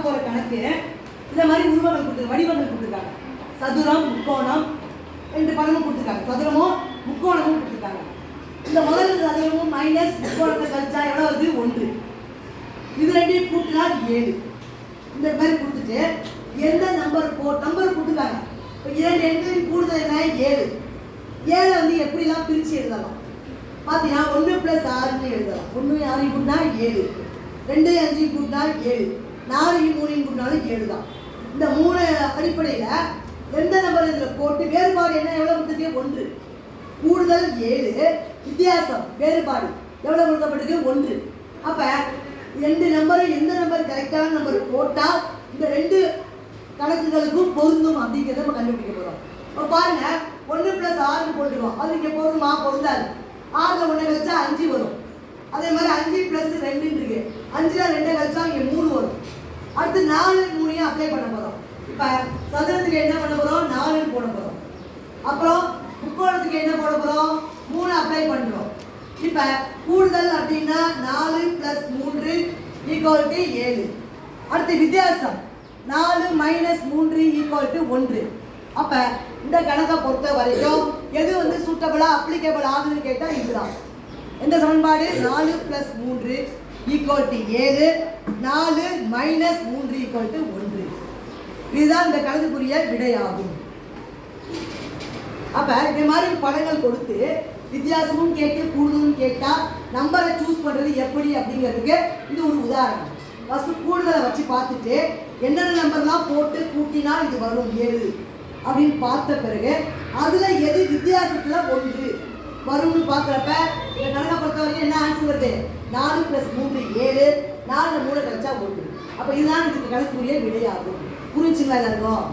பார்க்க போற கணக்கு இந்த மாதிரி உருவங்கள் கொடுத்து வடிவங்கள் கொடுத்துருக்காங்க. சதுரம், முக்கோணம் ரெண்டு படமும் கொடுத்துருக்காங்க. சதுரமும் முக்கோணமும் கொடுத்துருக்காங்க. இந்த முதல் சதுரமும் மைனஸ் முக்கோணத்தை கழிச்சா எவ்வளோ வருது? 1. இது ரெண்டையும் கூட்டினா 7. இந்த மாதிரி கொடுத்துட்டு எந்த நம்பர் நம்பர் கொடுத்துருக்காங்க. இப்போ 2 எண்களின் கூடுதல் என்ன? 7. 7 வந்து எப்படிலாம் பிரித்து எழுதலாம் பார்த்தீங்கன்னா 1 + 6 எழுதலாம். 1 6 கூட்டினா 7, 2 5 கூட்டினா 7, 4 3 கூட்டினாலும் 7 தான். இந்த 3 அடிப்படையில் எந்த நம்பர் இதில் போட்டு வேறுபாடு என்ன எவ்வளோ கொடுத்துருக்கு? 1. கூடுதல் 7, வித்தியாசம் வேறுபாடு எவ்வளோ கொடுக்கப்பட்டிருக்கு? 1. அப்போ 2 நம்பரும் எந்த நம்பர் கரெக்டான நம்பர் போட்டால் இந்த 2 கணக்குகளுக்கும் பொருந்தும் அப்படிங்கிறத நம்ம கண்டுபிடிக்க போகிறோம். இப்போ பாருங்க, 1 + 6 போட்டுருவோம். அது இங்கே பொருந்துமா? பொருந்தாது. 6ல் 1 கழிச்சா 5 வரும். அதே மாதிரி 5 + 2 இருக்கு. 5ல் 2 கழிச்சா இங்கே 3 வரும். அடுத்து 4 3 அப்ளை பண்ண போகிறோம். இப்போ சதுரத்துக்கு என்ன பண்ண போகிறோம்? 4 போட போகிறோம். அப்புறம் முக்கோணத்துக்கு என்ன போட போகிறோம்? 3 அப்ளை பண்ணுறோம். இப்போ கூடுதல் அப்படின்னா 4 + 3 = 7. அடுத்து வித்தியாசம் 4 - 3 = 1. அப்போ இந்த கணக்கை பொறுத்த வரைக்கும் எது வந்து சூட்டபிளாக அப்ளிகேபிள் ஆகுதுன்னு கேட்டால் இதுதான். எந்த சமன்பாடு? 4 + 3 = 7, 4 - 3 = 1. இதுதான் இந்த கணக்குக்குரிய விடையாகும். அப்போ இந்த மாதிரி படங்கள் கொடுத்து வித்தியாசமும் கேட்டு கூடுதலும் கேட்டால் நம்பரை சூஸ் பண்ணுறது எப்படி அப்படிங்கிறதுக்கு இது ஒரு உதாரணம். ஃபஸ்ட்டு கூடுதலை வச்சு பார்த்துட்டு என்னென்ன நம்பர்லாம் போட்டு கூட்டினால் இது வரும் 7 அப்படின்னு பார்த்த பிறகு அதில் எது வித்தியாசத்தில் 1 வரும்னு பார்க்குறப்ப இந்த கணக்கை பொறுத்த வரைக்கும் என்ன ஆன்சர் வருது? 4 + 3 7, 4 3 கழிச்சா 1. அப்போ இதுதான் இதுக்கு கணக்குரிய விடையாகும். புரிஞ்சுங்களா எல்லாருக்கும்?